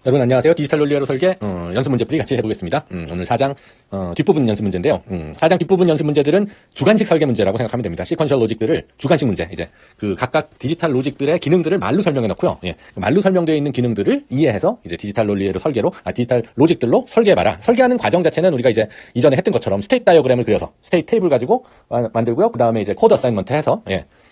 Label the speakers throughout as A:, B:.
A: 여러분 안녕하세요. 디지털 논리어로 설계 연습 문제풀이 같이 해보겠습니다. 오늘 4장 뒷부분 연습 문제인데요. 4장 뒷부분 연습 문제들은 주관식 설계 문제라고 생각하면 됩니다. 시퀀셜 로직들을 주관식 문제, 이제 그 각각 디지털 로직들의 기능들을 말로 설명해 놓고요. 예, 말로 설명되어 있는 기능들을 이해해서 이제 디지털 논리어로 설계로 디지털 로직들로 설계해봐라. 설계하는 과정 자체는 우리가 이제 이전에 했던 것처럼 스테이트 다이어그램을 그려서 스테이트 테이블 가지고 만들고요. 그 다음에 이제 코드 어사인먼트 해서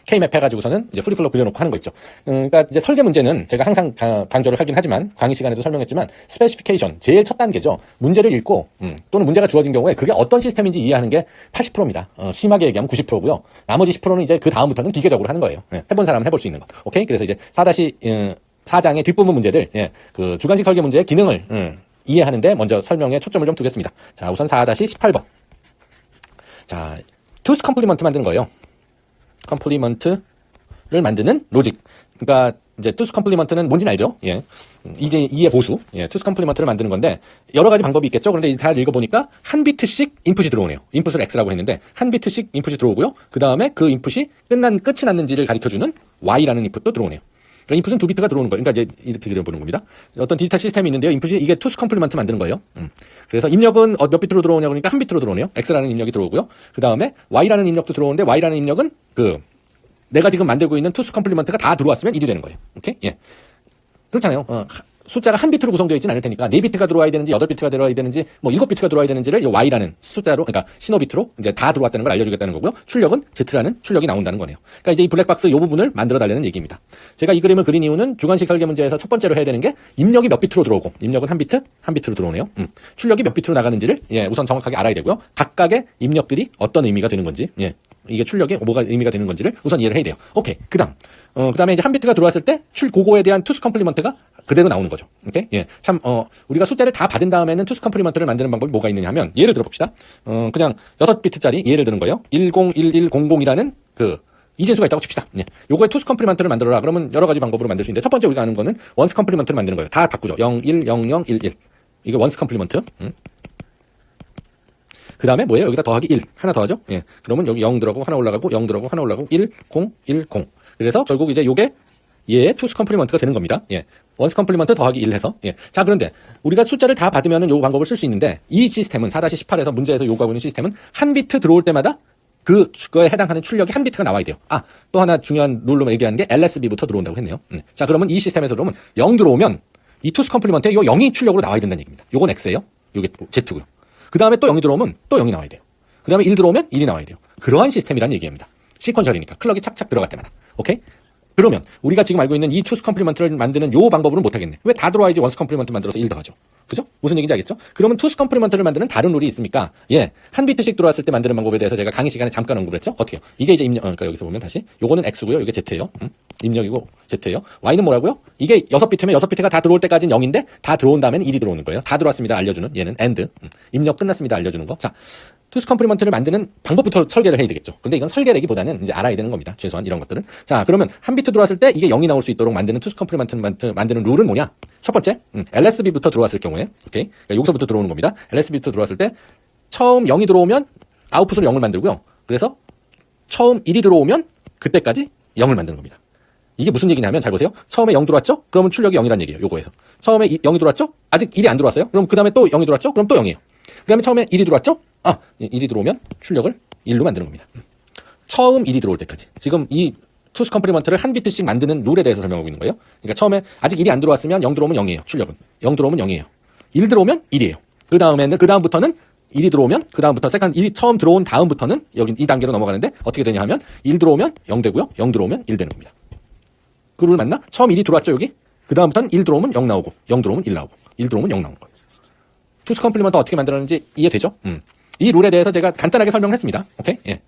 A: K맵 해가지고서는 이제 프리플로 그려놓고 하는 거 있죠. 그러니까 이제 설계 문제는 제가 항상 강조를 하긴 하지만 강의 시간에도 설명했지만 스페시피케이션 제일 첫 단계죠. 문제를 읽고 또는 문제가 주어진 경우에 그게 어떤 시스템인지 이해하는 게 80%입니다. 심하게 얘기하면 90%고요. 나머지 10%는 이제 그 다음부터는 기계적으로 하는 거예요. 해본 사람은 해볼 수 있는 것. 오케이. 그래서 이제 4장의 뒷부분 문제들, 그 주관식 설계 문제의 기능을 이해하는데 먼저 설명에 초점을 좀 두겠습니다. 자, 우선 4-18번. 자, 투스 컴플리먼트 만드는 거예요. 컴플리먼트를 만드는 로직. 그러니까 이제 투스 컴플리먼트는 뭔지는 알죠? 예. 이제 이해 보수. 예. 투스 컴플리먼트를 만드는 건데 여러 가지 방법이 있겠죠. 그런데 잘 읽어보니까 한 비트씩 인풋이 들어오네요. 인풋을 X라고 했는데 한 비트씩 인풋이 들어오고요. 그 다음에 그 인풋이 끝이 났는지를 가리켜주는 Y라는 인풋도 들어오네요. 그러니까 인풋은 2비트가 들어오는 거예요. 그러니까 이제 이렇게 그려보는 겁니다. 어떤 디지털 시스템이 있는데요. 인풋이 이게 투스 컴플리먼트 만드는 거예요. 그래서 입력은 몇 비트로 들어오냐 그러니까 한 비트로 들어오네요. X라는 입력이 들어오고요. 그 다음에 Y라는 입력도 들어오는데 Y라는 입력은 내가 지금 만들고 있는 투스 컴플리먼트가 다 들어왔으면 1이 되는 거예요. 오케이? 예. 그렇잖아요. 숫자가 한 비트로 구성되어 있지는 않을 테니까 4비트가 들어와야 되는지 8비트가 들어와야 되는지 7비트가 들어와야 되는지를 이 Y라는 숫자로, 그러니까 신호비트로 이제 다 들어왔다는 걸 알려주겠다는 거고요. 출력은 Z라는 출력이 나온다는 거네요. 그러니까 이제 이 블랙박스 이 부분을 만들어 달라는 얘기입니다. 제가 이 그림을 그린 이유는 주관식 설계 문제에서 첫 번째로 해야 되는 게 입력이 몇 비트로 들어오고, 입력은 한 비트로 들어오네요. 출력이 몇 비트로 나가는지를 우선 정확하게 알아야 되고요. 각각의 입력들이 어떤 의미가 되는 건지, 이게 출력에 뭐가 의미가 되는 건지를 우선 이해를 해야 돼요. 오케이. 그다음에 이제 한 비트가 들어왔을 때 그거에 대한 투스 컴플리먼트가 그대로 나오는 거죠. 오케이? 예. 우리가 숫자를 다 받은 다음에는 투스 컴플리먼트를 만드는 방법이 뭐가 있느냐 하면, 예를 들어 봅시다. 그냥 6비트짜리 예를 드는 거예요. 101100이라는 이진수가 있다고 칩시다. 예. 요거에 투스 컴플리먼트를 만들어라. 그러면 여러 가지 방법으로 만들 수 있는데, 첫 번째 우리가 아는 거는 원스 컴플리먼트를 만드는 거예요. 다 바꾸죠. 0, 1, 0, 0, 1, 1. 이게 원스 컴플리먼트. 그 다음에 뭐예요? 여기다 더하기 1. 하나 더하죠? 예. 그러면 여기 0 들어가고 하나 올라가고 0 들어가고 하나 올라가고 1, 0, 1, 0. 그래서 결국 이제 요게 얘의 투스 컴플리먼트가 되는 겁니다. 예. 원스 컴플리먼트 더하기 1 해서. 예. 자, 그런데 우리가 숫자를 다 받으면은 요 방법을 쓸 수 있는데, 이 시스템은 4-18에서 문제에서 요구하고 있는 시스템은 한 비트 들어올 때마다 그거에 해당하는 출력이 한 비트가 나와야 돼요. 또 하나 중요한 룰로 얘기하는 게 LSB부터 들어온다고 했네요. 자, 그러면 이 시스템에서 그러면 0 들어오면 이 투스 컴플리먼트에 요 0이 출력으로 나와야 된다는 얘기입니다. 요건 X예요. 요게 Z고요. 그 다음에 또 0이 들어오면 또 0이 나와야 돼요. 그 다음에 1 들어오면 1이 나와야 돼요. 그러한 시스템이라는 얘기입니다. 시퀀셜이니까 클럭이 착착 들어갈 때마다. 오케이? 그러면 우리가 지금 알고 있는 이 투스 컴플리먼트를 만드는 요 방법으로는 못하겠네. 왜 다 들어와야지 원스 컴플리먼트 만들어서 1 더하죠. 그죠? 무슨 얘기인지 알겠죠? 그러면 투스 컴플리먼트를 만드는 다른 룰이 있습니까? 예. 한 비트씩 들어왔을 때 만드는 방법에 대해서 제가 강의 시간에 잠깐 언급을 했죠? 어떻게요? 이게 이제 그러니까 여기서 보면 다시. 요거는 X고요. 이게 Z예요. 입력이고 Z예요. Y는 뭐라고요? 이게 6비트면 6비트가 다 들어올 때까지는 0인데 다 들어온 다음에는 1이 들어오는 거예요. 다 들어왔습니다. 알려주는. 얘는 AND. 입력 끝났습니다. 알려주는 거. 자. 투스 컴플리먼트를 만드는 방법부터 설계를 해야 되겠죠. 근데 이건 설계라기보다는 이제 알아야 되는 겁니다. 최소한 이런 것들은. 자, 그러면 한 비트 들어왔을 때 이게 0이 나올 수 있도록 만드는 투스 컴플리먼트 만드는 룰은 뭐냐? 첫 번째, LSB부터 들어왔을 경우에, 오케이? 그러니까 여기서부터 들어오는 겁니다. LSB부터 들어왔을 때 처음 0이 들어오면 아웃풋으로 0을 만들고요. 그래서 처음 1이 들어오면 그때까지 0을 만드는 겁니다. 이게 무슨 얘기냐면, 잘 보세요. 처음에 0 들어왔죠? 그러면 출력이 0이란 얘기예요. 요거에서. 처음에 0이 들어왔죠? 아직 1이 안 들어왔어요? 그럼 그 다음에 또 0이 들어왔죠? 그럼 또 0이에요. 그 다음에 처음에 1이 들어왔죠? 1이 들어오면 출력을 1로 만드는 겁니다. 처음 1이 들어올 때까지. 지금 이 투스 컴플리먼트를 한 비트씩 만드는 룰에 대해서 설명하고 있는 거예요. 그러니까 처음에 아직 1이 안 들어왔으면 0 들어오면 0이에요. 출력은. 0 들어오면 0이에요. 1 들어오면 1이에요. 그 다음부터는 1이 들어오면, 그 다음부터 1이 처음 들어온 다음부터는 여기 이 단계로 넘어가는데 어떻게 되냐 하면 1 들어오면 0 되고요. 0 들어오면 1 되는 겁니다. 그 룰 맞나? 처음 1이 들어왔죠, 여기? 그 다음부터는 1 들어오면 0 나오고, 0 들어오면 1 나오고, 1 들어오면 0 나오는 거예요. 투스 컴플리먼트 어떻게 만들었는지 이해되죠? 이 룰에 대해서 제가 간단하게 설명을 했습니다. 오케이? 예.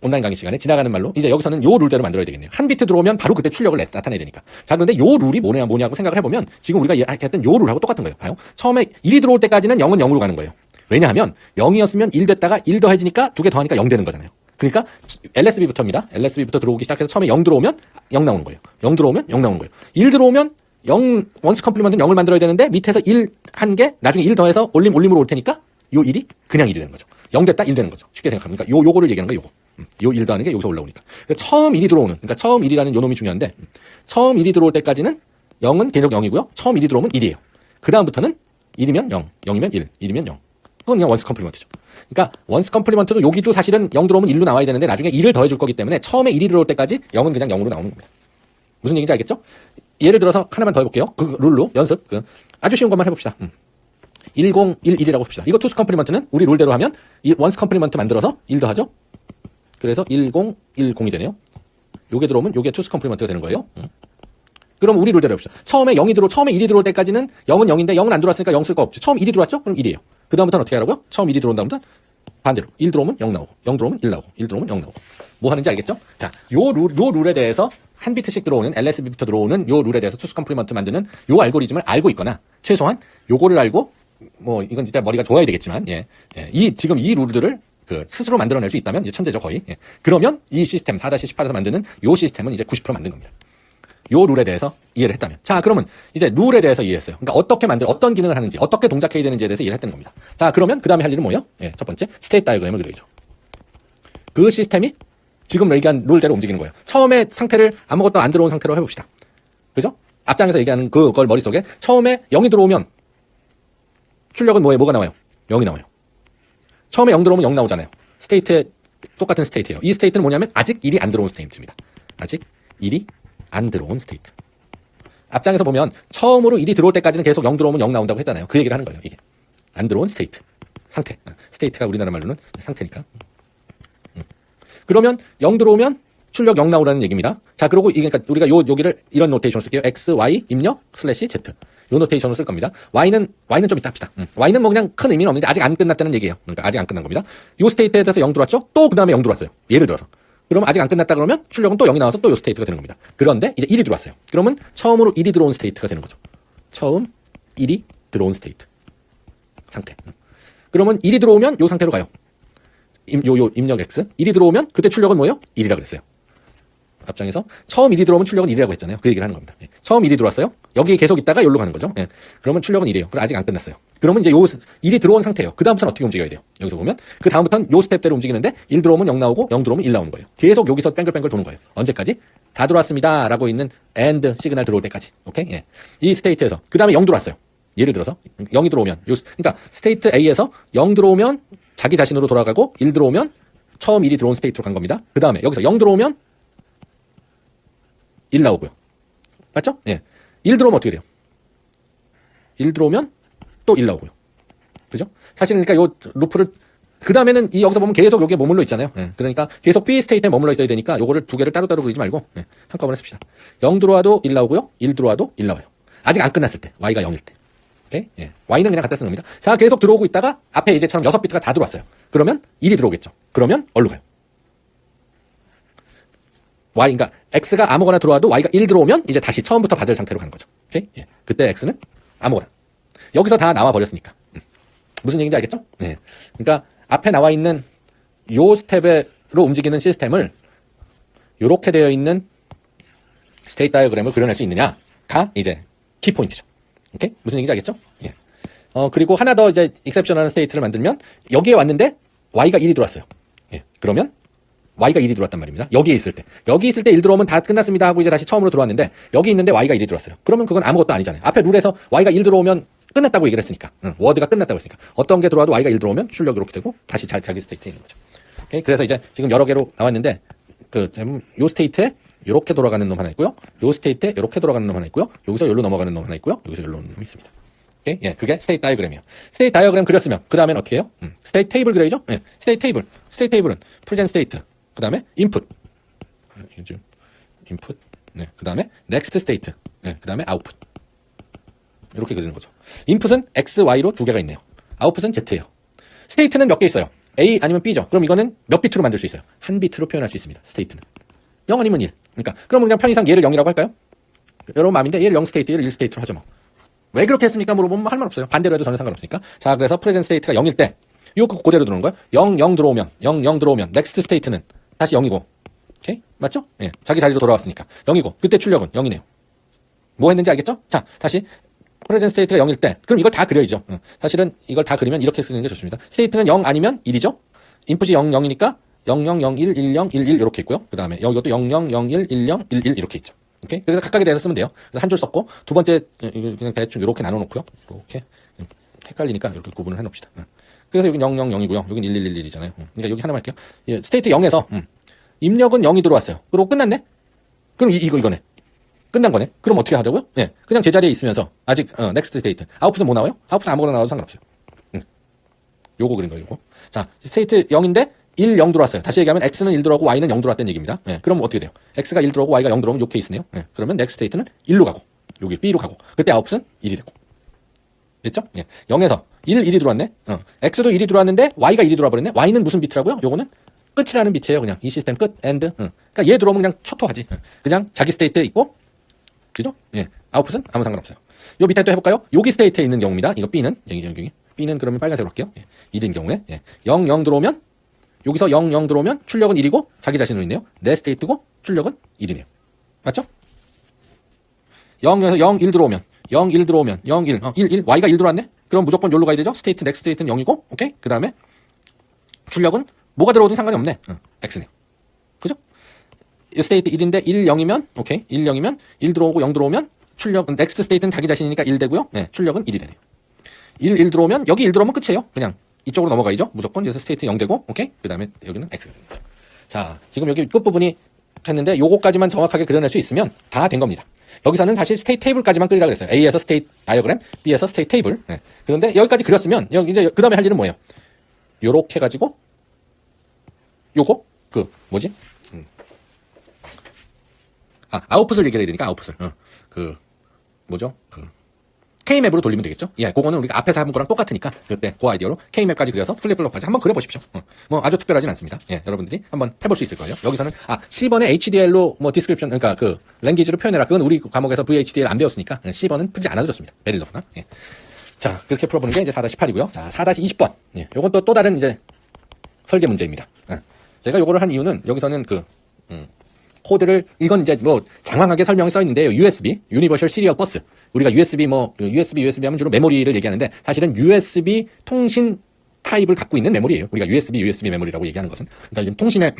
A: 온라인 강의 시간에 지나가는 말로 이제 여기서는 요 룰대로 만들어야 되겠네요. 한 비트 들어오면 바로 그때 출력을 나타내야 되니까. 자, 그런데 요 룰이 뭐냐고 생각을 해보면 지금 우리가 했던 요 룰하고 똑같은 거예요. 봐요. 처음에 1이 들어올 때까지는 0은 0으로 가는 거예요. 왜냐하면 0이었으면 1 됐다가 1 더해지니까 2개 더하니까 0 되는 거잖아요. 그러니까 LSB부터입니다. LSB부터 들어오기 시작해서 처음에 0 들어오면 0 나오는 거예요. 0 들어오면 0 나오는 거예요. 1 들어오면 0, 원스 컴플리먼트는 0을 만들어야 되는데 밑에서 1 한 개, 나중에 1 더해서 올림으로 올 테니까 요 1이 그냥 1이 되는 거죠. 0 됐다 1 되는 거죠. 쉽게 생각하면. 그러니까 요거를 얘기하는 거예요, 요거. 요 1 더하는 게 여기서 올라오니까. 그러니까 처음 1이 들어오는, 그러니까 처음 1이라는 요 놈이 중요한데, 처음 1이 들어올 때까지는 0은 계속 0이고요. 처음 1이 들어오면 1이에요. 그 다음부터는 1이면 0, 0이면 1, 1이면 0. 그건 그냥 원스 컴플리먼트죠. 그러니까 원스 컴플리먼트도 여기도 사실은 0 들어오면 1로 나와야 되는데 나중에 1을 더해줄 거기 때문에 처음에 1이 들어올 때까지 0은 그냥 0으로 나오는 겁니다. 무슨 얘기인지 알겠죠? 예를 들어서 하나만 더 해볼게요. 그 룰로 연습. 아주 쉬운 것만 해봅시다. 1011이라고 합시다. 이거 투스 컴플리먼트는 우리 룰대로 하면 이 원스 컴플리먼트 만들어서 1 더하죠. 그래서 1010이 되네요. 요게 들어오면 요게 투스 컴플리먼트가 되는 거예요. 그럼 우리 룰대로 해봅시다. 처음에 0이 처음에 1이 들어올 때까지는 0은 0인데 0은 안 들어왔으니까 0 쓸 거 없죠. 처음 1이 들어왔죠? 그럼 1이에요. 그 다음부터는 어떻게 하라고요? 처음 1이 들어온 다음부터 반대로 1 들어오면 0 나오고 0 들어오면 1 나오고 1 들어오면 0 나오고 뭐 하는지 알겠죠? 자, 요 룰에 대해서 한 비트씩 들어오는 LSB부터 들어오는 요 룰에 대해서 투스 컴플리먼트 만드는 요 알고리즘을 알고 있거나 최소한 요거를 알고 뭐 이건 진짜 머리가 좋아야 되겠지만 지금 이 룰들을 스스로 만들어낼 수 있다면 이제 천재죠 거의. 그러면 이 시스템 4-18에서 만드는 요 시스템은 이제 90% 만든 겁니다. 요 룰에 대해서 이해를 했다면. 자, 그러면 이제 룰에 대해서 이해했어요. 그러니까 어떤 기능을 하는지, 어떻게 동작해야 되는지에 대해서 이해를 했다는 겁니다. 자, 그러면 그 다음에 할 일은 뭐예요? 첫 번째, 스테이트 다이어그램을 그려야죠. 그 시스템이 지금 얘기한 룰대로 움직이는 거예요. 처음에 상태를 아무것도 안 들어온 상태로 해봅시다. 그죠? 앞장에서 얘기하는 그걸 머릿속에 처음에 0이 들어오면 출력은 뭐가 나와요? 0이 나와요. 처음에 0 들어오면 0 나오잖아요. 스테이트에 똑같은 스테이트예요. 이 스테이트는 뭐냐면 아직 1이 안 들어온 스테이트입니다. 아직 1이 안 들어온 스테이트. 앞장에서 보면 처음으로 1이 들어올 때까지는 계속 0 들어오면 0 나온다고 했잖아요. 그 얘기를 하는 거예요. 이게 안 들어온 스테이트 상태. 스테이트가 우리나라 말로는 상태니까. 그러면 0 들어오면 출력 0 나오라는 얘기입니다. 자, 그리고 이게 그러니까 우리가 여기를 이런 노테이션을 쓸게요. x, y, 입력, /z. 요 노테이션을 쓸 겁니다. y는 좀 이따 합시다. y는 뭐 그냥 큰 의미는 없는데 아직 안 끝났다는 얘기예요. 그러니까 아직 안 끝난 겁니다. 요 스테이트에 대해서 0 들어왔죠? 또 그 다음에 0 들어왔어요. 예를 들어서. 그럼 아직 안 끝났다 그러면 출력은 또 0이 나와서 또 요 스테이트가 되는 겁니다. 그런데 이제 1이 들어왔어요. 그러면 처음으로 1이 들어온 스테이트가 되는 거죠. 처음 1이 들어온 스테이트 상태. 그러면 1이 들어오면 요 상태로 가요. 입력 x. 1이 들어오면 그때 출력은 뭐예요? 1이라 그랬어요. 앞장에서 처음 1이 들어오면 출력은 1이라고 했잖아요. 그 얘기를 하는 겁니다. 처음 1이 들어왔어요. 여기에 계속 있다가 여기로 가는 거죠. 그러면 출력은 1이에요. 그럼 아직 안 끝났어요. 그러면 이제 요 1이 들어온 상태예요. 그 다음부터는 어떻게 움직여야 돼요? 여기서 보면 그 다음부터는 요 스텝대로 움직이는데 1 들어오면 0 나오고 0 들어오면 1 나오는 거예요. 계속 여기서 뱅글뱅글 도는 거예요. 언제까지? 다 들어왔습니다 라고 있는 AND 시그널 들어올 때까지. 오케이? 이 스테이트에서 그 다음에 0 들어왔어요. 예를 들어서 0이 들어오면 그러니까 스테이트 A에서 0 들어오면 자기 자신으로 돌아가고 1 들어오면 처음 1이 들어온 스테이트로 간 겁니다. 그 다음에 여기서 0 들어오면 1 나오고요. 맞죠? 1 들어오면 어떻게 돼요? 1 들어오면 또 1 나오고요. 그죠? 사실은 그러니까 요 루프를 그 다음에는 여기서 보면 계속 여기에 머물러 있잖아요. 그러니까 계속 B 스테이트에 머물러 있어야 되니까 요거를 두 개를 따로따로 그리지 말고 한꺼번에 씁시다. 0 들어와도 1 나오고요. 1 들어와도 1 나와요. 아직 안 끝났을 때. Y가 0일 때. 오케이? Y는 그냥 갖다 쓰는 겁니다. 자, 계속 들어오고 있다가 앞에 이제처럼 6비트가 다 들어왔어요. 그러면 1이 들어오겠죠. 그러면 어디로 가요? Y, 그러니까 X가 아무거나 들어와도 Y가 1 들어오면 이제 다시 처음부터 받을 상태로 가는 거죠. 오케이? 그때 X는 아무거나. 여기서 다 나와 버렸으니까. 무슨 얘기인지 알겠죠? 그러니까 앞에 나와 있는 요 스텝으로 움직이는 시스템을 요렇게 되어 있는 스테이트 다이어그램을 그려낼 수 있느냐가 이제 키포인트죠. 오케이? 무슨 얘기인지 알겠죠? 그리고 하나 더 이제 익셉션하는 스테이트를 만들면 여기에 왔는데 Y가 1이 들어왔어요. 그러면 Y가 1이 들어왔단 말입니다. 여기 있을 때 1 들어오면 다 끝났습니다 하고 이제 다시 처음으로 들어왔는데 여기 있는데 Y가 1이 들어왔어요. 그러면 그건 아무것도 아니잖아요. 앞에 룰에서 Y가 1 들어오면 끝났다고 얘기를 했으니까. 워드가 끝났다고 했으니까. 어떤 게 들어와도 Y가 1 들어오면 출력이 이렇게 되고 다시 자기 스테이트에 있는 거죠. 오케이? 그래서 이제 지금 여러 개로 나왔는데 요 스테이트에 이렇게 돌아가는 놈 하나 있고요. 요 스테이트에 이렇게 돌아가는 놈 하나 있고요. 여기서 여기로 넘어가는 놈 하나 있고요. 여기서 여기로 오는 놈이 있습니다. 오케이? 그게 스테이트 다이어그램이에요. 스테이트 다이어그램 그렸으면 그 다음엔 어떻게 해요? 스테이트 테이블 그려야죠. 스테이트 테이블. 스테이트 테이블은 프레젠트 스테이트. 그 다음에 인풋. 인풋. 그 다음에 넥스트 스테이트. 그 다음에 아웃풋. 이렇게 그리는 거죠. 인풋은 X, Y로 두 개가 있네요. 아웃풋은 Z예요. 스테이트는 몇 개 있어요? A 아니면 B죠. 그럼 이거는 몇 비트로 만들 수 있어요? 한 비트로 표현할 수 있습니다. 스테이트는. 0 아니면 1. 그러니까 그러면 그냥 편의상 얘를 0이라고 할까요? 여러분 마음인데 얘를 0 스테이트, 얘를 1 스테이트로 하죠 뭐. 왜 그렇게 했습니까? 물어보면 할 말 없어요. 반대로 해도 전혀 상관없으니까. 자, 그래서 프레젠트 스테이트가 0일 때 이거 그대로 들어오는 거예요. 0 들어오면 0 들어오면 넥스트 스테이트는 다시 0이고. 오케이? 맞죠? 자기 자리로 돌아왔으니까. 0이고. 그때 출력은 0이네요. 뭐 했는지 알겠죠? 자, 다시 프레젠트 스테이트가 0일 때 그럼 이걸 다 그려야죠. 사실은 이걸 다 그리면 이렇게 쓰는 게 좋습니다. 스테이트는 0 아니면 1이죠. 인풋이 0, 0이니까 0, 0, 0, 1, 1, 0, 1, 1 이렇게 있고요. 그 다음에 이것도 0, 0, 0, 1, 1, 0, 1, 1 이렇게 있죠. 오케이? 그래서 각각에 대해서 쓰면 돼요. 그래서 한 줄 썼고, 두 번째, 이거 그냥 대충 이렇게 나눠놓고요. 이렇게. 헷갈리니까 이렇게 구분을 해놓읍시다. 그래서 여기 000이고요. 여긴 1111이잖아요. 그러니까 여기 하나만 할게요. 예, 스테이트 0에서, 입력은 0이 들어왔어요. 그리고 끝났네? 그럼 이거네. 끝난 거네. 그럼 어떻게 하자고요? 예. 그냥 제자리에 있으면서, 아직, 넥스트 스테이트. 아웃풋은 뭐 나와요? 아웃풋은 아무거나 나와도 상관없어요. 요거 그린 거예요, 요거. 자, 스테이트 0인데, 1, 0 들어왔어요. 다시 얘기하면 x는 1 들어오고 y는 0 들어왔다는 얘기입니다. 예, 그럼 어떻게 돼요? x가 1 들어오고 y가 0 들어오면 요 케이스네요. 예, 그러면 넥스트 스테이트는 1로 가고 여기 b로 가고 그때 아웃풋은 1이 되고. 됐죠? 예, 0에서 1이 들어왔네. x도 1이 들어왔는데 y가 1이 들어와 버렸네. y는 무슨 비트라고요? 요거는 끝이라는 비트예요. 그냥 이 시스템 끝, 엔드. 그러니까 얘 들어오면 그냥 초토하지. 그냥 자기 스테이트 있고, 그죠? 예, 아웃풋은 아무 상관없어요. 요 밑에 또 해볼까요? 여기 스테이트에 있는 경우입니다. 이거 b는 여기 b는 그러면 빨간색으로 할게요. 예, 1인 경우에 0, 0 들어오면 여기서 0, 0 들어오면 출력은 1이고 자기 자신으로 있네요. 내 스테이트고 출력은 1이네요. 맞죠? 0에서 0, 1 들어오면 0, 1 들어오면 0, 1, 1, y가 1 들어왔네? 그럼 무조건 여기로 가야 되죠? 스테이트, 넥스트 스테이트는 0이고 오케이? 그 다음에 출력은 뭐가 들어오든 상관이 없네. x네요. 그죠? 이 스테이트 1인데 1, 0이면 오케이? 1, 0이면 1 들어오고 0 들어오면 출력은 넥스트 스테이트는 자기 자신이니까 1 되고요. 네, 출력은 1이 되네요. 1 들어오면 여기 1 들어오면 끝이에요. 그냥 이쪽으로 넘어가야죠. 무조건. 그래서 스테이트 0 되고, 오케이? 그 다음에 여기는 x가 됩니다. 자, 지금 여기 끝부분이 했는데 요거까지만 정확하게 그려낼 수 있으면 다 된 겁니다. 여기서는 사실 스테이트 테이블까지만 그리라 그랬어요. A에서 스테이트 다이어그램, B에서 스테이트 테이블. 네. 그런데 여기까지 그렸으면 여기 이제 그 다음에 할 일은 뭐예요? 요렇게 가지고 요거 뭐지? 아웃풋을 얘기해야 되니까 아웃풋을. 뭐죠? K맵으로 돌리면 되겠죠? 예, 그거는 우리가 앞에서 한 거랑 똑같으니까 그때 그 아이디어로 K맵까지 그려서 플립플롭까지 한번 그려보십시오. 뭐 아주 특별하진 않습니다. 예, 여러분들이 한번 해볼 수 있을 거예요. 여기서는 C번에 HDL로 뭐 디스크립션 그러니까 그 랭귀지로 표현해라. 그건 우리 과목에서 VHDL 안 배웠으니까 C번은 풀지 않아도 좋습니다. 베릴러프나. 예. 자, 그렇게 풀어보는 게 이제 4-8이고요. 자, 4-20번. 예, 요건 또 다른 이제 설계 문제입니다. 예. 제가 요거를 한 이유는 여기서는 코드를 이건 이제 뭐 장황하게 설명이 써 있는데요. USB, 유니버셜 시리얼 버스. 우리가 USB USB 하면 주로 메모리를 얘기하는데 사실은 USB 통신 타입을 갖고 있는 메모리예요. 우리가 USB 메모리라고 얘기하는 것은 그러니까 이건 통신의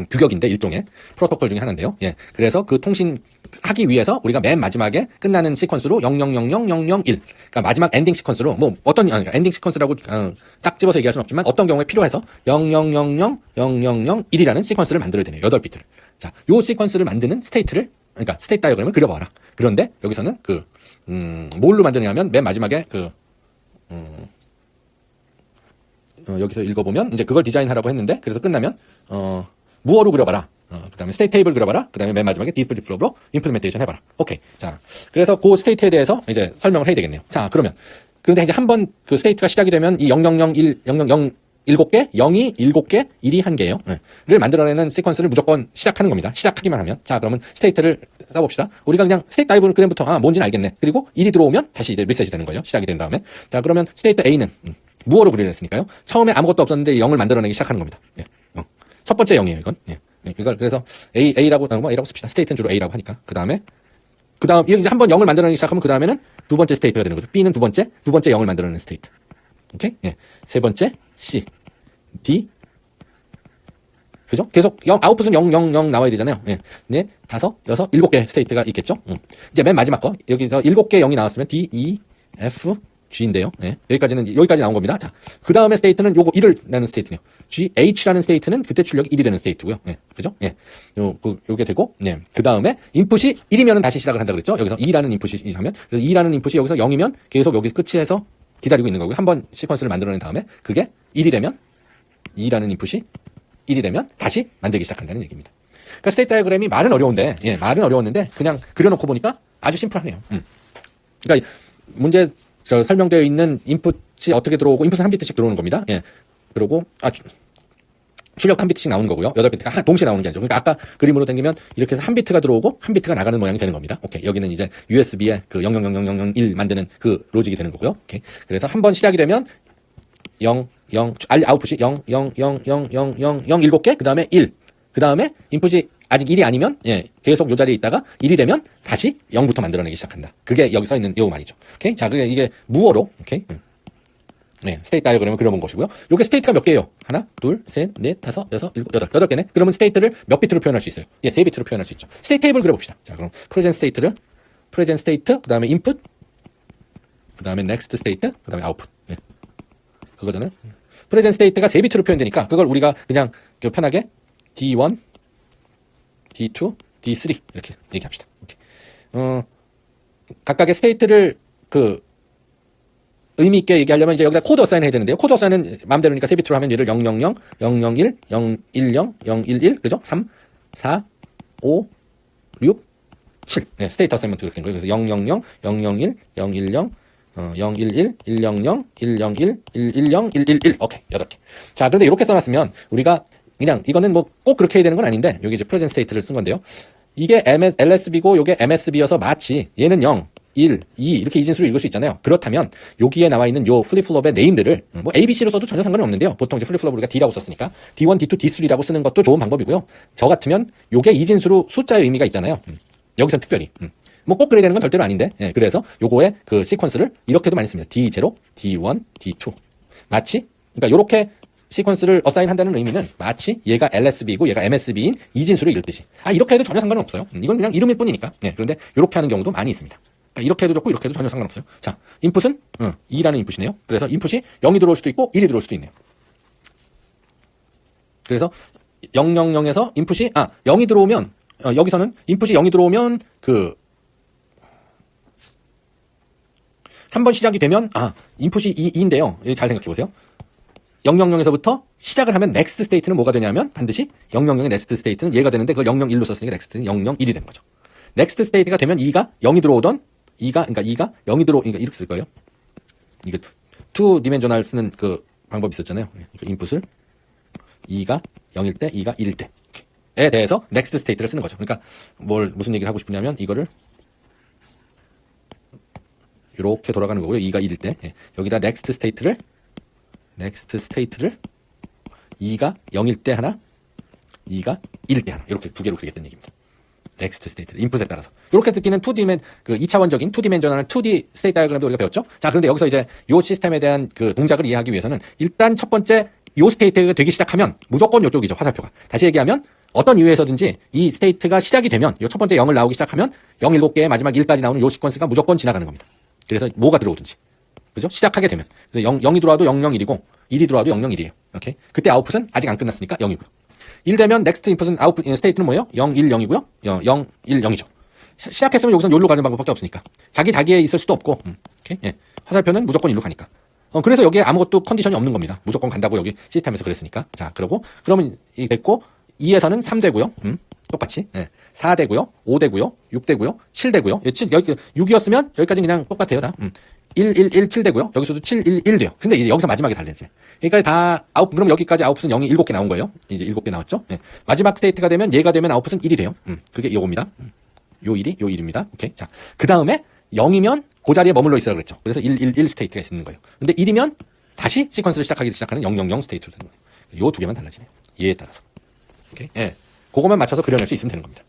A: 규격인데 일종의 프로토콜 중에 하나인데요. 예. 그래서 그 통신 하기 위해서 우리가 맨 마지막에 끝나는 시퀀스로 00000001 그러니까 마지막 엔딩 시퀀스로 뭐 어떤 엔딩 시퀀스라고 딱 집어서 얘기할 수는 없지만 어떤 경우에 필요해서 00000001이라는 시퀀스를 만들어야 되네요. 8비트를. 자, 요 시퀀스를 만드는 스테이트를 그러니까 스테이트 다이어그램을 그려봐라. 그런데 여기서는 뭘로 만드냐면 맨 마지막에 여기서 읽어보면 이제 그걸 디자인하라고 했는데 그래서 끝나면 무어로 그려봐라. 그 다음에 스테이트 테이블 그려봐라. 그 다음에 맨 마지막에 디플립플롭으로 임플리멘테이션 해봐라. 오케이. 자, 그래서 그 스테이트에 대해서 이제 설명을 해야 되겠네요. 자, 그런데 이제 한번 그 스테이트가 시작이 되면 이 0001, 000 7개, 0이 7개, 1이 1개예요. 를 만들어내는 시퀀스를 무조건 시작하는 겁니다. 시작하기만 하면. 자, 그러면 스테이트를 써봅시다. 우리가 그냥 스테이트 다이브 그램부터 뭔지는 알겠네. 그리고 1이 들어오면 다시 이제 리셋이 되는 거예요. 시작이 된 다음에. 자, 그러면 스테이트 A는 무어로 그려냈으니까요. 처음에 아무것도 없었는데 0을 만들어내기 시작하는 겁니다. 예. 첫 번째 0이에요, 이건. 예. 이걸 그래서 A라고 씁시다. 스테이트는 주로 A라고 하니까. 그 다음에 이제 한번 0을 만들어내기 시작하면 그 다음에는 두 번째 스테이트가 되는 거죠. B는 두 번째 0을 만들어내는 스테이트. 오케이? 예. 세 번째 C, D, 그죠? 계속 아웃풋은 0, 0, 0 나와야 되잖아요. 예. 네, 5, 6, 7개 스테이트가 있겠죠? 이제 맨 마지막 거 여기서 7개 0이 나왔으면 D, E, F, G인데요. 예. 여기까지 나온 겁니다. 자, 그 다음에 스테이트는 요거 1을 내는 스테이트네요. G, H라는 스테이트는 그때 출력이 1이 되는 스테이트고요. 예. 그죠? 예. 요게 되고, 네. 그 다음에 인풋이 1이면 다시 시작을 한다 그랬죠? 여기서 2라는 인풋이 하면, 그래서 2라는 인풋이 여기서 0이면 계속 여기 끝이 해서 기다리고 있는 거고요. 한번 시퀀스를 만들어낸 다음에 그게 1이 되면 2라는 인풋이 1이 되면 다시 만들기 시작한다는 얘기입니다. 그러니까 스테이트 다이어그램이 말은 어려웠는데 그냥 그려놓고 보니까 아주 심플하네요. 그러니까 문제 설명되어 있는 인풋이 어떻게 들어오고 인풋은 한 비트씩 들어오는 겁니다. 예. 그리고 출력 한 비트씩 나오는 거고요. 8비트가 동시에 나오는 게 아니죠. 그러니까 아까 그림으로 당기면 이렇게 해서 한 비트가 들어오고 한 비트가 나가는 모양이 되는 겁니다. 오케이. 여기는 이제 USB에 000001 만드는 그 로직이 되는 거고요. 오케이. 그래서 한번 시작이 되면 아웃풋이 0, 0, 0, 0, 0, 0, 0, 7개, 그 다음에 1. 그 다음에 인풋이 아직 1이 아니면, 예, 계속 요 자리에 있다가 1이 되면 다시 0부터 만들어내기 시작한다. 그게 여기 써 있는 요 말이죠. 오케이? 자, 이게 무어로, 오케이? 네, 스테이트 다이어그램을 그려본 것이고요. 요게 스테이트가 몇 개예요? 하나, 둘, 셋, 넷, 다섯, 여섯, 일곱, 여덟 개네. 그러면 스테이트를 몇 비트로 표현할 수 있어요? 예, 3비트로 표현할 수 있죠. 스테이트 테이블 그려봅시다. 자, 그럼 프레젠트 스테이트, 그 다음에 인풋, 그 다음에 넥스트 스테이트, 그 다음에 아웃풋. 예. 그거잖아요. 프레젠트 스테이트가 3비트로 표현되니까 그걸 우리가 그냥 편하게 D1, D2, D3 이렇게 얘기합시다. 오케이. 각각의 스테이트를 의미 있게 얘기하려면 이제 여기다 코드 어사인 해야 되는데요. 코드 어사인은 마음대로니까 3비트로 하면 얘를 000, 001, 010, 011, 그죠? 3, 4, 5, 6, 7. 네, 스테이트 어사인먼트 그렇게 된 거예요. 그래서 000, 001, 010, 011, 100, 101, 110, 111. 오케이. 8개. 자, 그런데 이렇게 써놨으면 우리가 그냥 이거는 뭐 꼭 그렇게 해야 되는 건 아닌데 여기 이제 프레젠트 스테이트를 쓴 건데요. 이게 LSB고 요게 MSB여서 마치 얘는 0, 1, 2 이렇게 이진수로 읽을 수 있잖아요. 그렇다면 여기에 나와 있는 요 플립플롭의 네임들을 뭐 A, B, C로 써도 전혀 상관이 없는데요. 보통 이제 플립플롭 우리가 D라고 썼으니까 D1, D2, D3라고 쓰는 것도 좋은 방법이고요. 저 같으면 요게 이진수로 숫자의 의미가 있잖아요. 여기선 특별히 뭐 꼭 그래야 되는 건 절대로 아닌데 그래서 요거의 그 시퀀스를 이렇게도 많이 씁니다. D0, D1, D2 마치 그러니까 요렇게 시퀀스를 어사인한다는 의미는 마치 얘가 LSB이고 얘가 MSB인 이진수를 읽듯이 이렇게 해도 전혀 상관은 없어요. 이건 그냥 이름일 뿐이니까. 그런데 이렇게 하는 경우도 많이 있습니다. 이렇게 해도 좋고 이렇게 해도 전혀 상관없어요. 자, 인풋은 2라는 인풋이네요. 그래서 인풋이 0이 들어올 수도 있고 1이 들어올 수도 있네요. 그래서 000에서 인풋이 0이 들어오면 여기서는 인풋이 0이 들어오면 한 번 시작이 되면 인풋이 2인데요. 잘 생각해 보세요. 000에서부터 시작을 하면 넥스트 스테이트는 뭐가 되냐면 반드시 000의 넥스트 스테이트는 얘가 되는데 그걸 001로 썼으니까 넥스트는 001이 되는 거죠. 넥스트 스테이트가 되면 2가 0이 들어오던 2가 0이 그러니까 이렇게 쓸 거예요. 이게 2디멘저널 쓰는 그 방법이 있었잖아요. 그러니까 인풋을 2가 0일 때, 2가 1일 때에 대해서 넥스트 스테이트를 쓰는 거죠. 그러니까 무슨 얘기를 하고 싶으냐면 이거를 이렇게 돌아가는 거고요. 2가 1일 때 여기다 넥스트 스테이트를 2가 0일 때 하나, 2가 1일 때 하나 이렇게 두 개로 그리겠다는 얘기입니다. 넥스트 스테이트 인풋에 따라서 이렇게 듣기는 2차원적인 2디멘저널 2D 스테이트 다이어그램도 우리가 배웠죠. 자, 그런데 여기서 이제 요 시스템에 대한 그 동작을 이해하기 위해서는 일단 첫 번째 요 스테이트가 되기 시작하면 무조건 요쪽이죠. 화살표가. 다시 얘기하면 어떤 이유에서든지 이 스테이트가 시작이 되면 요 첫 번째 0을 나오기 시작하면 0 7개의 마지막 1까지 나오는 요 시퀀스가 무조건 지나가는 겁니다. 그래서 뭐가 들어오든지. 그죠? 시작하게 되면. 그래서 0이 들어와도 001이고 1이 들어와도 001이에요. 오케이? 그때 아웃풋은 아직 안 끝났으니까 0이고요. 1 되면 넥스트 인풋은 아웃풋 스테이트는 뭐예요? 0, 1, 0이고요. 0, 1, 0이죠. 시작했으면 여기서 요로 가는 방법밖에 없으니까. 자기에 있을 수도 없고. 오케이? 예. 화살표는 무조건 1로 가니까. 그래서 여기에 아무것도 컨디션이 없는 겁니다. 무조건 간다고 여기 시스템에서 그랬으니까. 자, 그러면 이 됐고 2에서는 3 되고요. 똑같이. 4 되고요. 5 되고요. 6 되고요. 7 되고요. 6이었으면 여기까지 그냥 똑같아요. 다. 1, 1, 1, 7 되고요. 여기서도 7, 1, 1 돼요. 근데 이제 여기서 마지막에 달라지. 그러니까 다 그럼 여기까지 아웃풋은 0이 7개 나온 거예요. 이제 7개 나왔죠. 마지막 스테이트가 되면 얘가 되면 아웃풋은 1이 돼요. 그게 요겁니다. 요 1입니다. 오케이. 자, 그 다음에 0이면 그 자리에 머물러 있으라 그랬죠. 그래서 1, 1, 1 스테이트가 있는 거예요. 근데 1이면 다시 시퀀스를 시작하는 0, 0, 0 스테이트로 되는 거예요. 요 두 개만 달라지네요. 얘에 따라서. 오케이. 예. 그것만 맞춰서 그려낼 수 있으면 되는 겁니다.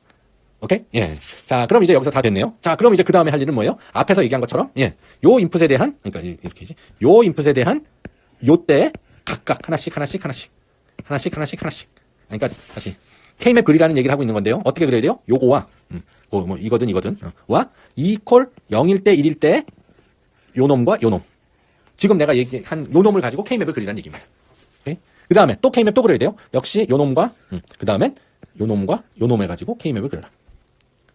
A: 오케이? 예. 자, 그럼 이제 여기서 다 됐네요. 자, 그럼 이제 그 다음에 할 일은 뭐예요? 앞에서 얘기한 것처럼, 요 인풋에 대한, 그러니까 이렇게지. 요 인풋에 대한 요 때에 각각 하나씩. 그러니까 다시 K맵 그리라는 얘기를 하고 있는 건데요. 어떻게 그려야 돼요? 요거와, 뭐 이거든, 와, 이퀄 0일 때, 1일 때, 요 놈과 요 놈. 지금 내가 얘기한 요 놈을 가지고 K맵을 그리라는 얘기입니다. 오케이? 그 다음에 또 K맵 또 그려야 돼요. 역시 요 놈과, 그 다음엔 요 놈과 요 놈을 가지고 K맵을 그려라.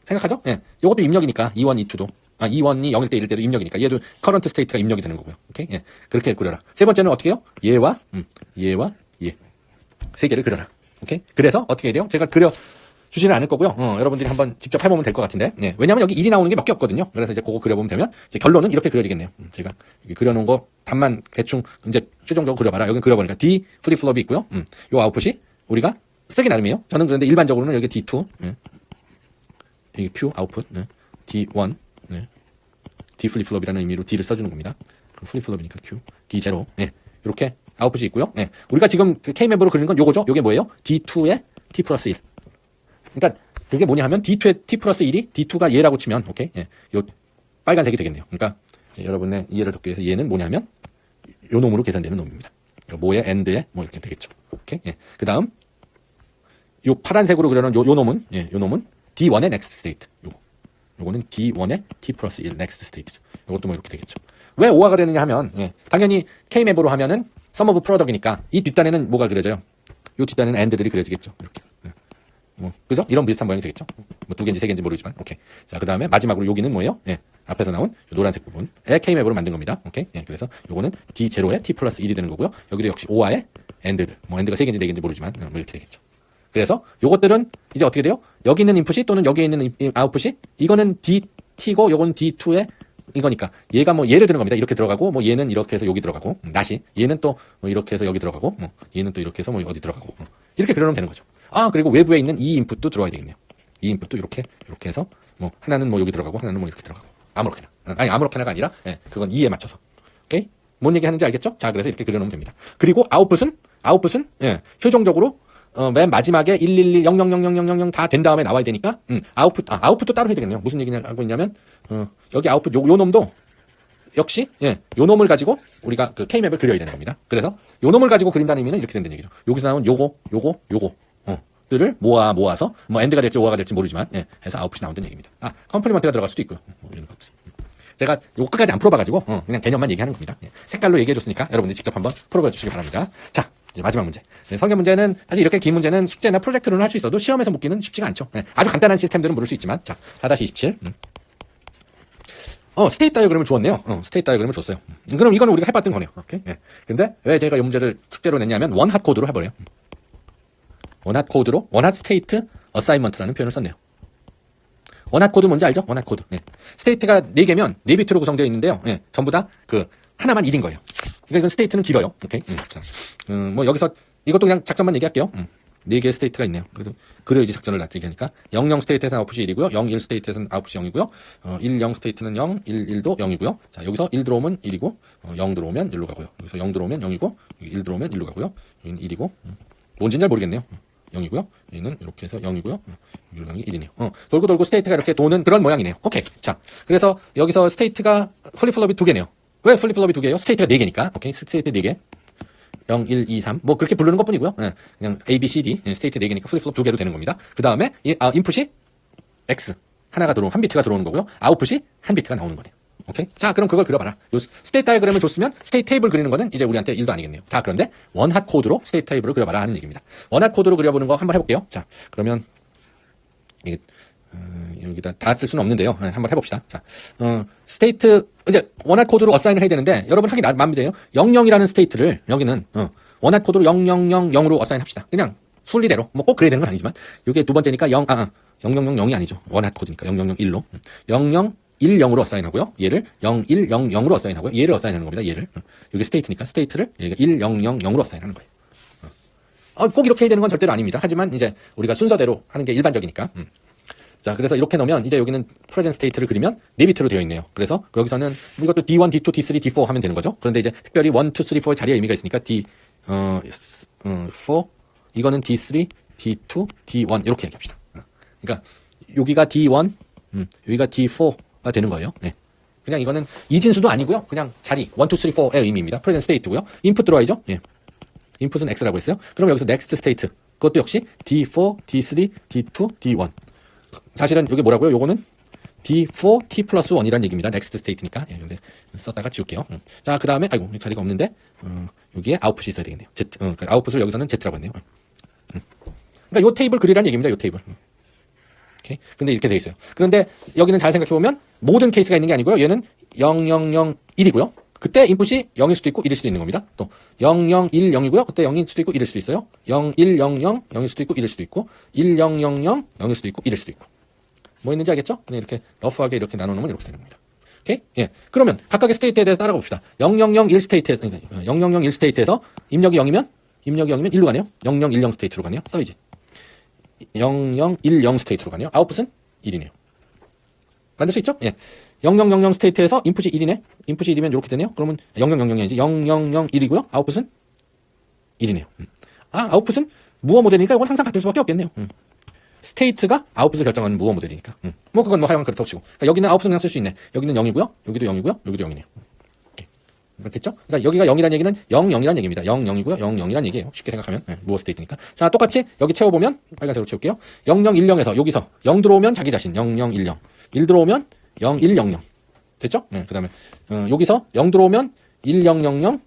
A: 생각하죠? 예. 요것도 입력이니까 2원, 2투도. 2원이 0일 때 1일 때도 입력이니까 얘도 커런트 스테이트가 입력이 되는 거고요. 오케이? 예. 그렇게 그려라. 세 번째는 어떻게 해요? 얘와 얘. 세 개를 그려라. 오케이? 그래서 어떻게 해야 돼요? 제가 주지는 않을 거고요. 여러분들이 한번 직접 해보면 될 것 같은데. 예. 왜냐면 여기 1이 나오는 게 몇 개 없거든요. 그래서 이제 그거 그려보면 되면 이제 결론은 이렇게 그려지겠네요. 제가 그려놓은 거 답만 대충 이제 최종적으로 그려봐라. 여기 그려보니까 D 플립플롭이 있고요. 요 아웃풋이 우리가 쓰기 나름이에요. 저는 그런데 일반적으로는 여기 D2. 이게 Q 아웃풋. D1. D 플립플롭이라는 의미로 D를 써주는 겁니다. 플립플롭이니까 Q. D0. 이렇게 아웃풋이 있고요. 우리가 지금 그 K맵으로 그리는 건 요거죠. 요게 뭐예요? D2에 T 플러스 1. 그러니까 그게 뭐냐 하면 D2에 T 플러스 1이 D2가 얘라고 치면 오케이. 요 빨간색이 되겠네요. 그러니까 여러분의 이해를 돕기 위해서 얘는 뭐냐면 요 놈으로 계산되는 놈입니다. 그러니까 뭐에 and에 뭐 이렇게 되겠죠. 오케이. 예. 그다음 요 파란색으로 그려놓은 요 놈은 요 놈은 D1의 next state. 요거는 D1의 T 플러스 1 next state죠. 요것도 뭐 이렇게 되겠죠. 왜 오화가 되느냐 하면 당연히 K맵으로 하면은 sum of product이니까 이 뒷단에는 뭐가 그려져요? 요 뒷단에는 and들이 그려지겠죠. 이렇게. 그죠? 이런 비슷한 모양이 되겠죠. 뭐 두 개인지 세 개인지 모르지만. 오케이. 자, 그다음에 마지막으로 여기는 뭐예요? 앞에서 나온 노란색 부분에 K맵으로 만든 겁니다. 오케이. 그래서 요거는 D0에 T 플러스 1이 되는 거고요. 여기도 역시 오화에 and들. 뭐 and가 세 개인지 네 개인지 모르지만 뭐 이렇게 되겠죠. 그래서 요것들은 이제 어떻게 돼요? 여기 있는 인풋이 또는 여기에 있는 아웃풋이 이거는 DT고 요거는 D2의 이거니까 얘가 뭐 예를 드는 겁니다. 이렇게 들어가고 뭐 얘는 이렇게 해서 여기 들어가고 다시 얘는 또 뭐 이렇게 해서 여기 들어가고 얘는 또 이렇게 해서 뭐 어디 들어가고 이렇게 그려놓으면 되는 거죠. 아, 그리고 외부에 있는 이 인풋도 들어와야 되겠네요. 이 인풋도 이렇게 해서 뭐 하나는 뭐 여기 들어가고 하나는 뭐 이렇게 들어가고 아무렇게나. 아니 아무렇게나가 아니라 그건 2에 맞춰서. 오케이? 뭔 얘기 하는지 알겠죠? 자, 그래서 이렇게 그려놓으면 됩니다. 그리고 아웃풋은 최종적으로 맨 마지막에 111 0000000 다 된 다음에 나와야 되니까 아웃풋도 따로 해야 되겠네요. 무슨 얘기를 하고 있냐면 여기 아웃풋 요 놈도 역시 요 놈을 가지고 우리가 그 K맵을 그려야 되는 겁니다. 그래서 요 놈을 가지고 그린다는 의미는 이렇게 된다는 얘기죠. 여기서 나온 요거 들을 모아서 뭐 엔드가 될지 오화가 될지 모르지만 해서 아웃풋이 나온다는 얘기입니다. 컴플리먼트가 들어갈 수도 있고요. 이런 것들. 제가 요거 끝까지 안 풀어봐가지고 그냥 개념만 얘기하는 겁니다. 색깔로 얘기해줬으니까 여러분들 직접 한번 풀어봐 주시기 바랍니다. 자, 이제 마지막 문제. 설계 문제는 사실 이렇게 긴 문제는 숙제나 프로젝트로는 할 수 있어도 시험에서 묻기는 쉽지가 않죠. 아주 간단한 시스템들은 물을 수 있지만 자, 4-27 스테이트 다이어그램을 주었네요. 스테이트 다이어그램을 줬어요. 그럼 이거는 우리가 해봤던 거네요. 오케이. 근데 왜 제가 이 문제를 숙제로 냈냐면 원핫 코드로 해버려요. 원핫 코드로 원핫 스테이트 어사인먼트라는 표현을 썼네요. 원핫 코드 뭔지 알죠? 원핫 코드. 스테이트가 4개면 4비트로 구성되어 있는데요. 전부 다 그 하나만 1인 거예요. 그러니까 이건 스테이트는 길어요. 오케이. 자, 뭐 여기서 이것도 그냥 작전만 얘기할게요. 4개의 스테이트가 있네요. 그래서 그래야지 작전을 낫게 하니까 00 스테이트에서는 아웃풋이 1이고요. 01 스테이트에서는 아웃풋이 0이고요. 10 스테이트는 0, 11도 0이고요. 자, 여기서 1 들어오면 1이고 0 들어오면 1로 가고요. 여기서 0 들어오면 0이고 1 들어오면 1로 가고요. 여기는 1이고 뭔지는 잘 모르겠네요. 0이고요. 얘는 이렇게 해서 0이고요. 여기 1이네요. 돌고 스테이트가 이렇게 도는 그런 모양이네요. 오케이. 자, 그래서 여기서 스테이트가 플립플롭이 2개네요. 왜 플립플롭이 2개예요? 스테이트가 4개니까. 오케이. 스테이트 4개. 0, 1, 2, 3. 뭐 그렇게 부르는 것뿐이고요. 그냥 A, B, C, D. 스테이트 4개니까 플립플롭 2개로 되는 겁니다. 그 다음에 인풋이 X. 하나가 들어오는, 한 비트가 들어오는 거고요. 아웃풋이 한 비트가 나오는 거네요. 오케이? 자, 그럼 그걸 그려봐라. 요 스테이트 다이어그램을 줬으면 스테이트 테이블 그리는 거는 이제 우리한테 일도 아니겠네요. 자, 그런데 원핫 코드로 스테이트 테이블을 그려봐라 하는 얘기입니다. 원핫 코드로 그려보는 거 한번 해볼게요. 자, 그러면 이게 여기다 다 쓸 수는 없는데요. 한번 해봅시다. 자, 스테이트 이제 원핫 코드로 어사인을 해야 되는데 여러분 하기 마음대로요. 00이라는 스테이트를 여기는 원핫 코드로 0000으로 어사인합시다. 그냥 순리대로 뭐 꼭 그래야 되는 건 아니지만 이게 두 번째니까 0000이 아니죠. 원핫 코드니까 0001로 0010으로 어사인하고요. 얘를 0100으로 어사인하고요. 얘를 어사인하는 겁니다. 얘를 여기 스테이트니까 스테이트를 얘가 1000으로 어사인하는 거예요. 꼭 이렇게 해야 되는 건 절대로 아닙니다. 하지만 이제 우리가 순서대로 하는 게 일반적이니까. 자, 그래서 이렇게 넣으면 이제 여기는 프레젠트 스테이트를 그리면 4비트로 되어 있네요. 그래서 여기서는 이것도 D1, D2, D3, D4 하면 되는 거죠. 그런데 이제 특별히 1, 2, 3, 4의 자리에 의미가 있으니까 D4 이거는 D3, D2, D1 이렇게 얘기합시다. 그러니까 여기가 D1, 여기가 D4가 되는 거예요. 네. 그냥 이거는 이진수도 아니고요. 그냥 자리 1, 2, 3, 4의 의미입니다. 프레젠트 스테이트고요. 인풋 들어와야죠. 예. 인풋은 X라고 했어요. 그럼 여기서 next state 그것도 역시 D4, D3, D2, D1 사실은 여기 뭐라고요? 요거는 D4, T 플러스 1이라는 얘기입니다. next state니까. 근데 썼다가 지울게요. 자, 그 다음에 아이고 자리가 없는데 여기에 아웃풋이 있어야 되겠네요. Z, 그러니까 아웃풋을 여기서는 Z라고 했네요. 그러니까 요 테이블 그리라는 얘기입니다. 요 테이블. 오케이. 근데 이렇게 돼 있어요. 그런데 여기는 잘 생각해 보면 모든 케이스가 있는 게 아니고요. 얘는 0001이고요. 그때 인풋이 0일 수도 있고 1일 수도 있는 겁니다. 또 0010이고요. 그때 0일 수도 있고 1일 수도 있어요. 0100 0일 수도 있고 1일 수도 있고 1000 0일 수도 있고 1일 수도 있고. 뭐 있는지 알겠죠? 그냥 이렇게 러프하게 이렇게 나눠놓으면 이렇게 되는 겁니다. 오케이? 예. 그러면 각각의 스테이트에 대해서 따라가 봅시다. 0001 스테이트에서 0001 스테이트에서 입력이 0이면 1로 가네요. 0010 스테이트로 가네요. 써야지. 0010 스테이트로 가네요. 아웃풋은 1이네요. 만들 수 있죠? 예. 0000 스테이트에서 인풋이 1이네. 인풋이 1이면 이렇게 되네요. 그러면 0000이 아니지. 0001이고요. 아웃풋은 1이네요. 아웃풋은 무어 모델이니까 이건 항상 같을 수밖에 없겠네요. 스테이트가 아웃풋을 결정하는 무어 모델이니까. 뭐 그건 뭐 하여간 그렇다고 치고. 그러니까 여기는 아웃풋은 그냥 쓸 수 있네. 여기는 0이고요. 여기도 0이고요. 여기도 0이네요. 오케이. 됐죠? 그러니까 여기가 0이란 얘기는 0, 0이란 얘기입니다. 0, 0이고요. 0, 0이란 얘기예요. 쉽게 생각하면. 무어 스테이트니까. 자, 똑같이 여기 채워보면 빨간색으로 채울게요. 0, 0, 1, 0에서 여기서 0 들어오면 자기 자신 0, 0, 1, 0. 1 들어오면 0, 1, 0, 0. 됐죠? 그 다음에 여기서 0 들어오면 1, 0, 0, 0.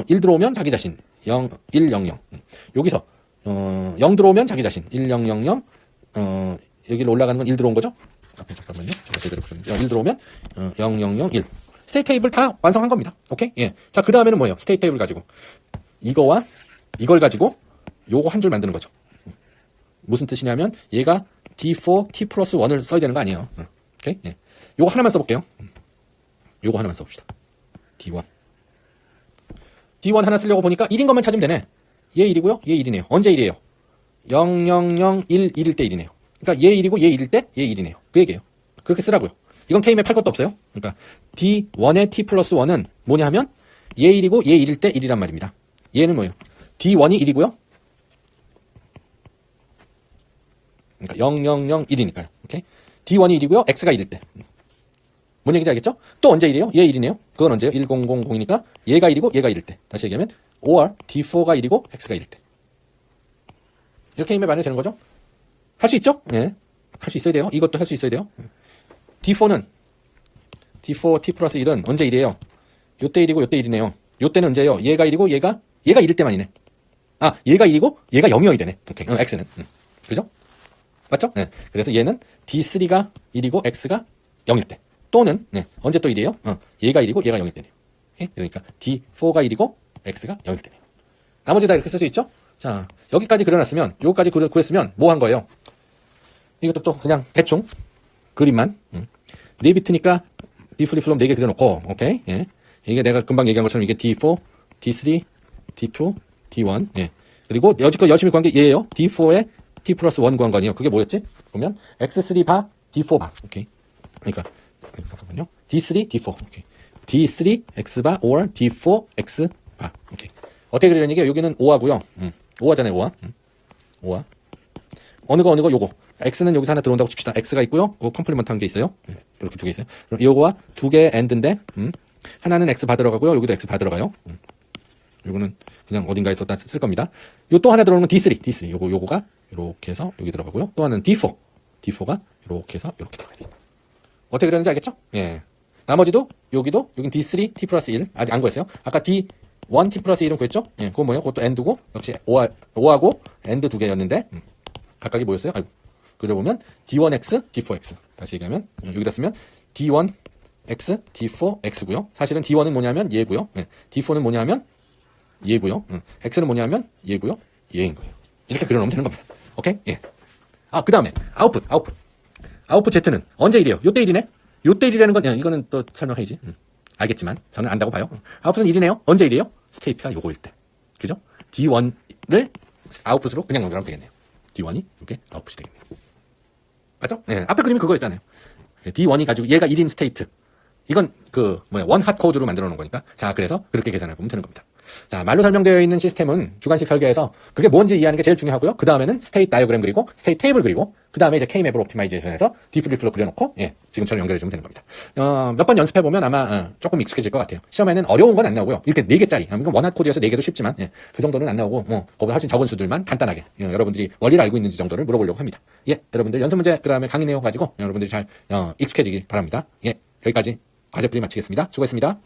A: 1 들어오면 자기 자신 0, 1, 0, 0. 여기서 0 들어오면 자기 자신 1, 0, 0, 0. 여기로 올라가는 건 1 들어온 거죠? 앞에 잠깐만요. 제가 제대로 보셨는데 1 들어오면 0, 0, 0, 1. 스테이트 테이블 다 완성한 겁니다. 오케이? 예. 자, 그 다음에는 뭐예요? 스테이트 테이블 가지고 이거와 이걸 가지고 요거 한 줄 만드는 거죠. 무슨 뜻이냐면 얘가 D4 T 플러스 1을 써야 되는 거 아니에요. 오케이? 예. 요거 하나만 써볼게요. 요거 하나만 써봅시다. D1. D1 하나 쓰려고 보니까 1인 것만 찾으면 되네. 얘 1이고요. 얘 1이네요. 언제 1이에요? 0, 0, 0, 1, 1일 때 1이네요. 그러니까 얘 1이고 얘 1일 때 얘 1이네요. 그 얘기예요. 그렇게 쓰라고요. 이건 K맵 할 것도 없어요. 그러니까 D1의 T 플러스 1은 뭐냐 하면 얘 1이고 얘 1일 때 1이란 말입니다. 얘는 뭐예요? D1이 1이고요. 그러니까 0, 0, 0, 1이니까요. 오케이? D1이 1이고요. X가 1일 때. 뭔 얘기인지 알겠죠? 또 언제 1이에요? 얘 1이네요. 그건 언제요? 1000이니까 얘가 1이고 얘가 1일 때. 다시 얘기하면 or D4가 1이고 X가 1일 때. 이렇게 K맵 안에 되는 거죠? 할 수 있죠? 네. 할 수 있어야 돼요. 이것도 할 수 있어야 돼요. D4는 D4 T 플러스 1은 언제 1이에요? 요때 1이고 요때 1이네요. 요때는 언제예요? 얘가 1이고 얘가 1일 때만이네. 아, 얘가 1이고 얘가 0이어야 되네. 오케이. X는. 그죠? 맞죠? 네. 그래서 얘는 D3가 1이고 X가 0일 때. 또는 언제 또 1이에요? 얘가 1이고 얘가 0일 때네요. 오케이? 그러니까 D4가 1이고 X가 0일 때네요. 나머지 다 이렇게 쓸 수 있죠? 자, 여기까지 그려놨으면 요거까지 구했으면 뭐 한 거예요? 이것도 또 그냥 대충 그림만 4비트니까 D 플립플롭 4개 그려놓고 오케이? 예. 이게 내가 금방 얘기한 것처럼 이게 D4, D3, D2, D1 예. 그리고 여지껏 열심히 구한 게 얘예요. D4에 T 플러스 1 구한 거 아니에요. 그게 뭐였지? 보면 X3 바 D4 바 오케이. 그러니까 잠깐만요. D3, D4 오케이. D3 X 바 or D4 X 바 오케이. 어떻게 그리는 얘기예요? 여기는 5화고요. 5화잖아요. 5화. 5화. 어느 거 요거. X는 여기서 하나 들어온다고 칩시다. X가 있고요. 컴플리먼트 한 게 있어요. 이렇게 두 개 있어요. 그럼 요거와 두 개 AND인데 하나는 X 받으러 가고요. 여기도 X 받으러 가요. 요거는 그냥 어딘가에 또 쓸 겁니다. 요 또 하나 들어오는 건 D3. 요거가 이렇게 해서 여기 들어가고요. 또 하나는 D4. D4가 이렇게 해서 이렇게 들어가야 됩니다. 어떻게 그러는지 알겠죠? 예. 나머지도 여긴 D3 T 플러스 1 아직 안 구했어요. 아까 D1 T 플러스 1은 구했죠? 예. 그건 뭐예요? 그것도 AND고 역시 5하고 AND 두 개였는데 각각이 뭐였어요? 아이고. 그려보면 D1X, D4X. 다시 얘기하면 여기다 쓰면 D1X, D4X고요. 사실은 D1은 뭐냐면 얘고요. 네. D4는 뭐냐면 얘고요. X는 뭐냐면 얘고요. 얘인 거예요. 이렇게 그려놓으면 되는 겁니다. 오케이? 예. 아, 그 다음에 아웃풋 Z는 언제 1이에요? 요때 1이네? 요때 1이라는 건 이거는 또 설명해야지. 알겠지만 저는 안다고 봐요. 아웃풋은 1이네요. 언제 1이에요? 스테이트가 요거일 때. 그죠? D1을 아웃풋으로 그냥 연결하면 되겠네요. D1이 이렇게 아웃풋이 되겠네요. 맞죠? 네, 앞에 그림이 그거였잖아요. D1이 가지고 얘가 1인 스테이트. 이건 원핫 코드로 만들어 놓은 거니까. 자, 그래서 그렇게 계산해 보면 되는 겁니다. 자, 말로 설명되어 있는 시스템은 주관식 설계에서 그게 뭔지 이해하는 게 제일 중요하고요. 그 다음에는 스테이트 다이어그램 그리고 스테이트 테이블 그리고 그 다음에 이제 K맵을 옵티마이제이션해서 디플립플로 그려놓고 지금처럼 연결해 주면 되는 겁니다. 몇 번 연습해 보면 아마 조금 익숙해질 것 같아요. 시험에는 어려운 건 안 나오고요. 이렇게 4개짜리 이건 원핫 코드여서 4개도 쉽지만 그 정도는 안 나오고 거기서 훨씬 적은 수들만 간단하게 여러분들이 원리를 알고 있는지 정도를 물어보려고 합니다. 여러분들 연습 문제 그 다음에 강의 내용 가지고 여러분들이 잘 익숙해지길 바랍니다. 여기까지 과제 풀이 마치겠습니다. 수고했습니다.